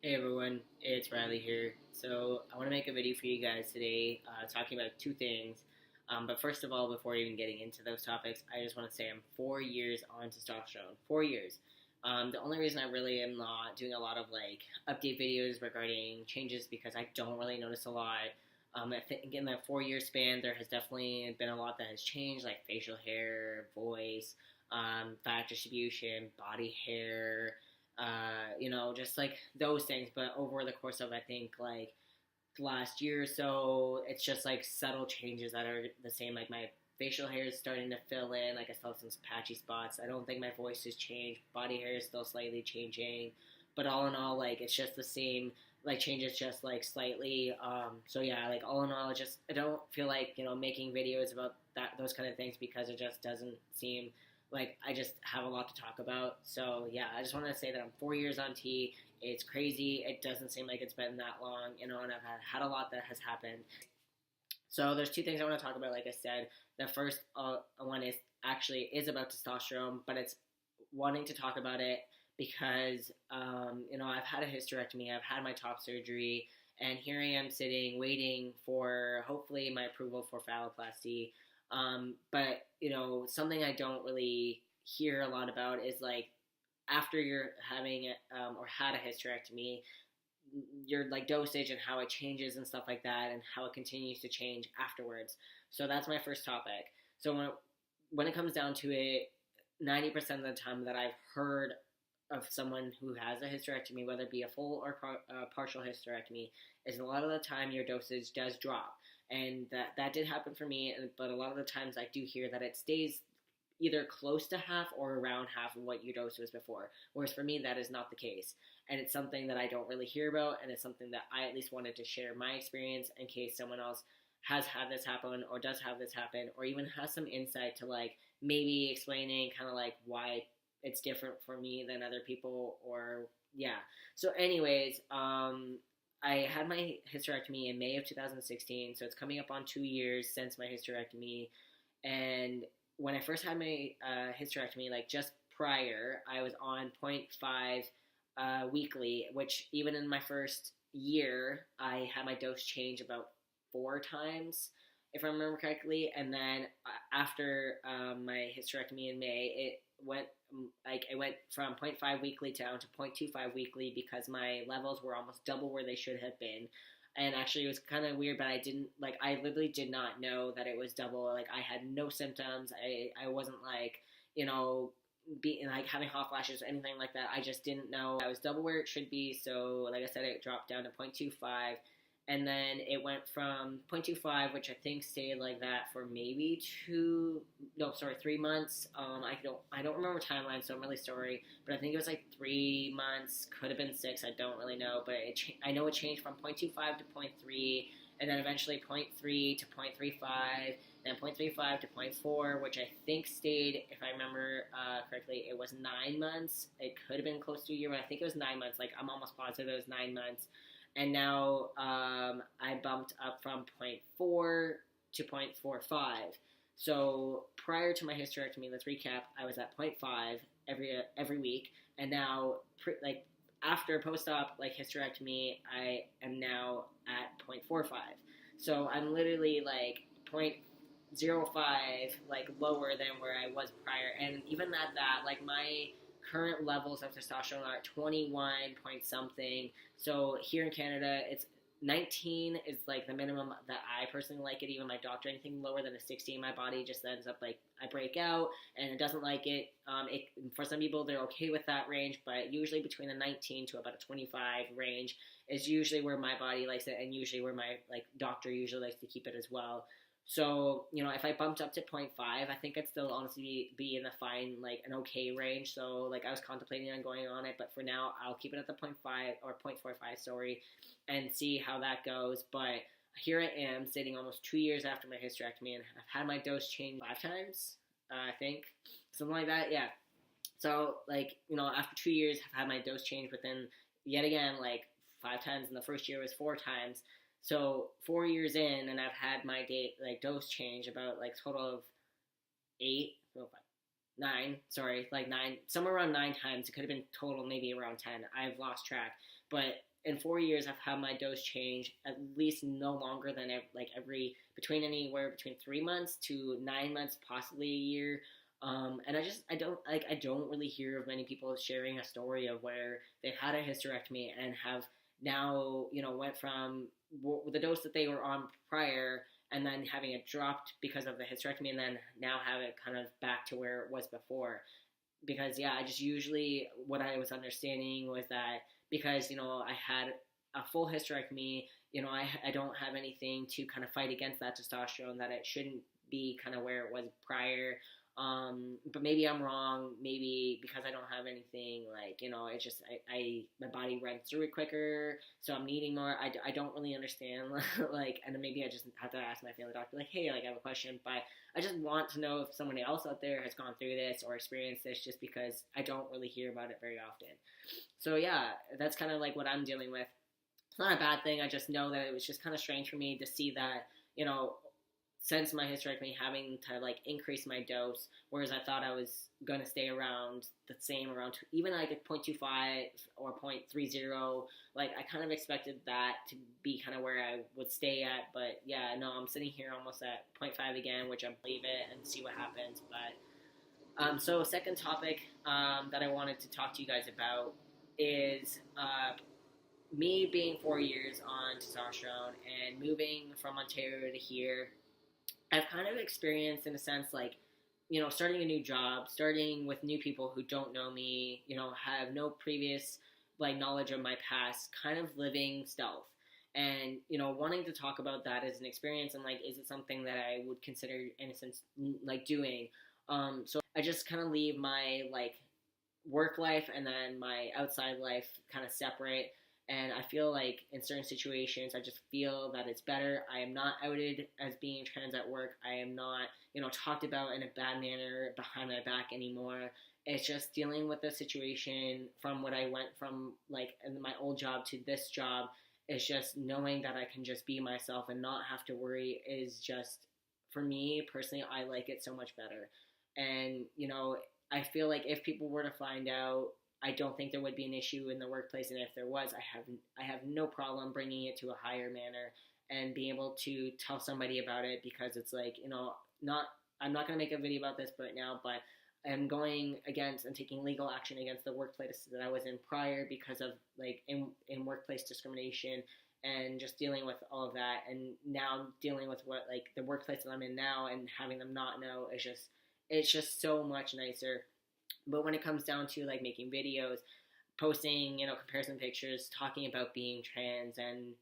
Hey everyone, it's Riley here. So I want to make a video for you guys today, talking about two things. But first of all, before even getting into those topics, I just want to say I'm 4 years on testosterone. 4 years. The only reason I really am not doing a lot of like update videos regarding changes because I don't really notice a lot. I think in that 4 year span, there has definitely been a lot that has changed, like facial hair, voice, fat distribution, body hair, just like those things. But over the course of I think like last year or so, it's just like subtle changes that are the same. Like my facial hair is starting to fill in. Like I still have some patchy spots. I don't think my voice has changed. Body hair is still slightly changing, but all in all, like it's just the same. Like changes just like slightly. So yeah, like all in all, just I don't feel like making videos about those kind of things because it just doesn't seem like I just have a lot to talk about. So yeah, I just want to say that I'm 4 years on T. It's crazy. It doesn't seem like it's been that long, and I've had a lot that has happened. So there's two things I want to talk about. Like I said, the first one is about testosterone, but it's wanting to talk about it because I've had a hysterectomy, I've had my top surgery, and here I am sitting waiting for hopefully my approval for phalloplasty. But something I don't really hear a lot about is like after you're having or had a hysterectomy, your like dosage and how it changes and stuff like that, and how it continues to change afterwards. So that's my first topic. So when it comes down to it, 90% of the time that I've heard of someone who has a hysterectomy, whether it be a full or partial hysterectomy, is a lot of the time your dosage does drop, and that did happen for me. But a lot of the times I do hear that it stays either close to half or around half of what your dose was before. Whereas for me, that is not the case. And it's something that I don't really hear about, and it's something that I at least wanted to share my experience in case someone else has had this happen or does have this happen, or even has some insight to like maybe explaining kind of like why it's different for me than other people, or yeah. So anyways, I had my hysterectomy in May of 2016, so it's coming up on 2 years since my hysterectomy. And when I first had my hysterectomy, like just prior, I was on zero point 0.5 weekly, which even in my first year, I had my dose change about 4 times, if I remember correctly. And then after my hysterectomy in May, it went from zero point 0.5 weekly down to 0.25 weekly because my levels were almost double where they should have been. And actually, it was kind of weird, but I literally did not know that it was double. Like, I had no symptoms. I wasn't like, being like having hot flashes or anything like that. I just didn't know I was double where it should be. So, like I said, it dropped down to 0.25. And then it went from 0.25, which I think stayed like that for maybe 3 months. I don't remember timeline, so I'm really sorry. But I think it was like 3 months, could have been 6. I don't really know, but I know it changed from 0.25 to zero point 0.3, and then eventually 0.3 to 0.35, then 0.35 to zero point 0.4, which I think stayed, if I remember correctly, it was 9 months. It could have been close to a year, but I think it was 9 months. Like, I'm almost positive it was 9 months. And now I bumped up from zero point 0.4 to 0.45. So prior to my hysterectomy, let's recap. I was at 0.5 every week, and now after post-op like hysterectomy, I am now at 0.45. So I'm literally like 0.05 like lower than where I was prior, and even at that, like my current levels of testosterone are 21 point something. So here in Canada, it's 19 is like the minimum that I personally like it. Even my doctor, anything lower than a 16, my body just ends up like I break out and it doesn't like it. For some people, they're okay with that range, but usually between a 19 to about a 25 range is usually where my body likes it, and usually where my like doctor usually likes to keep it as well. So, if I bumped up to zero point 0.5, I think I'd still honestly be in the fine, like an okay range. So, like, I was contemplating on going on it, but for now, I'll keep it at the 0.5 or 0.45, sorry, and see how that goes. But here I am, sitting almost 2 years after my hysterectomy, and I've had my dose changed 5 times, I think. Something like that, yeah. So, like, after 2 years, I've had my dose changed within, yet again, like, 5 times, and the first year was 4 times. So 4 years in, and I've had my dose change about like total of 8, no, 9. Sorry, like 9, somewhere around 9 times. It could have been total maybe around 10. I've lost track, but in 4 years I've had my dose change at least no longer than every between anywhere between 3 months to 9 months, possibly a year. And I don't really hear of many people sharing a story of where they've had a hysterectomy and have now went from the dose that they were on prior and then having it dropped because of the hysterectomy and then now have it kind of back to where it was before. Because yeah, I just usually what I was understanding was that because I had a full hysterectomy, I don't have anything to kind of fight against that testosterone, that it shouldn't be kind of where it was prior. But maybe I'm wrong. Maybe because I don't have anything, it's just my body runs through it quicker, so I'm needing more. I don't really understand, and then maybe I just have to ask my family doctor, hey, I have a question. But I just want to know if someone else out there has gone through this or experienced this, just because I don't really hear about it very often. So yeah, that's kind of what I'm dealing with. It's not a bad thing. I just know that it was just kind of strange for me to see that, since my hysterectomy, having to increase my dose, whereas I thought I was going to stay around the same, even at 0.25 or 0.30. I kind of expected that to be kind of where I would stay at. But yeah, no, I'm sitting here almost at 0.5 again, which I believe it and see what happens. But so second topic that I wanted to talk to you guys about is me being 4 years on testosterone and moving from Ontario to here. I've kind of experienced, in a sense, starting a new job, starting with new people who don't know me, have no previous, knowledge of my past, kind of living stealth. And, wanting to talk about that as an experience and, is it something that I would consider, in a sense, doing. So I just kind of leave my, work life and then my outside life kind of separate. And I feel in certain situations, I just feel that it's better. I am not outed as being trans at work. I am not, talked about in a bad manner behind my back anymore. It's just dealing with the situation from what I went from, in my old job to this job. It's just knowing that I can just be myself and not have to worry is just, for me personally, I like it so much better. And, I feel if people were to find out, I don't think there would be an issue in the workplace, and if there was, I have no problem bringing it to a higher manner and being able to tell somebody about it, because it's I'm not going to make a video about this right now, but I'm going against and taking legal action against the workplace that I was in prior because of in workplace discrimination and just dealing with all of that, and now dealing with what the workplace that I'm in now and having them not know is it's just so much nicer. But when it comes down to making videos, posting, comparison pictures, talking about being trans and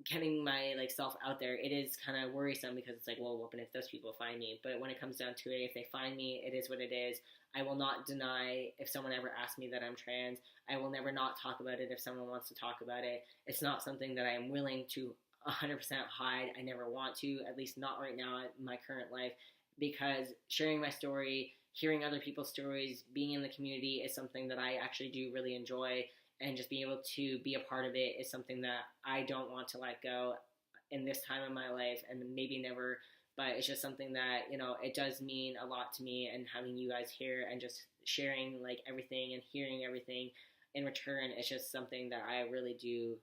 getting my self out there, it is kind of worrisome, because it's well, what if those people find me? But when it comes down to it, if they find me, it is what it is. I will not deny if someone ever asks me that I'm trans. I will never not talk about it if someone wants to talk about it. It's not something that I am willing to 100% hide. I never want to, at least not right now in my current life, because sharing my story, hearing other people's stories, being in the community is something that I actually do really enjoy, and just being able to be a part of it is something that I don't want to let go in this time of my life, and maybe never. But it's just something that, it does mean a lot to me, and having you guys here and just sharing everything and hearing everything in return, it's just something that I really do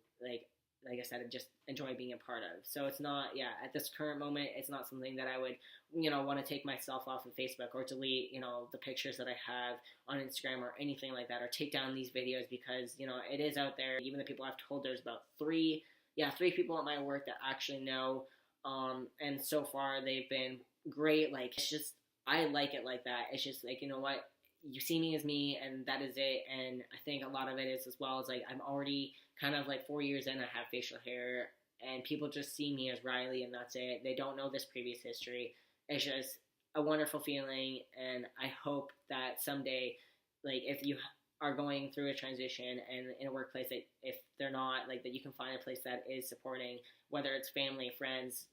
like I said, I just enjoy being a part of. So it's not, at this current moment, it's not something that I would, want to take myself off of Facebook or delete, the pictures that I have on Instagram or anything like that, or take down these videos, because, it is out there. Even the people I've told, there's about three people at my work that actually know, and so far they've been great. It's just, I like it like that. It's just you know what? You see me as me, and that is it. And I think a lot of it is as well as I'm already kind of 4 years in, I have facial hair, and people just see me as Riley, and that's it. They don't know this previous history. It's just a wonderful feeling, and I hope that someday, if you are going through a transition and in a workplace, that if they're not, that you can find a place that is supporting, whether it's family, friends,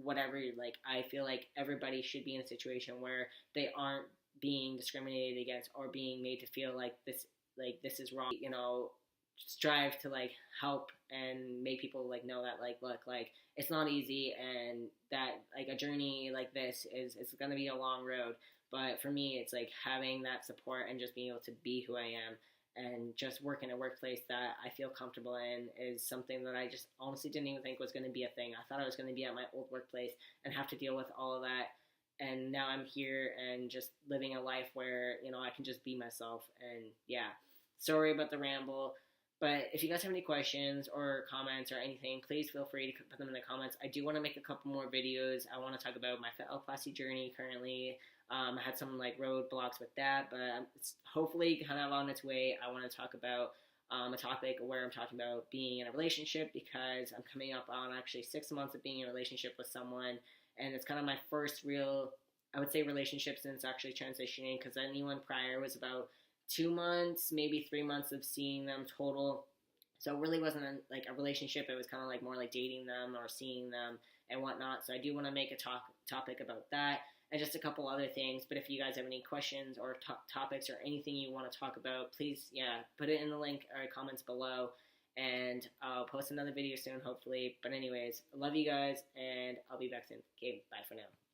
whatever. I feel everybody should be in a situation where they aren't being discriminated against or being made to feel this is wrong. Strive to help and make people know that look, it's not easy, and that a journey like this is going to be a long road. But for me, it's having that support and just being able to be who I am and just work in a workplace that I feel comfortable in is something that I just honestly didn't even think was going to be a thing. I thought I was going to be at my old workplace and have to deal with all of that. And now I'm here and just living a life where, I can just be myself. And yeah, sorry about the ramble. But if you guys have any questions or comments or anything, please feel free to put them in the comments. I do want to make a couple more videos. I want to talk about my phaloplasty journey currently. I had some roadblocks with that, but it's hopefully kind of on its way. I want to talk about a topic where I'm talking about being in a relationship, because I'm coming up on actually 6 months of being in a relationship with someone, and it's kind of my first real, I would say, relationship since actually transitioning, because anyone prior was about 2 months, maybe 3 months of seeing them total. So it really wasn't a relationship. It was kind of more like dating them or seeing them and whatnot. So I do want to make a topic about that and just a couple other things. But if you guys have any questions or topics or anything you want to talk about, please, put it in the link or comments below. And I'll post another video soon, hopefully. But anyways, I love you guys, and I'll be back soon. Okay, bye for now.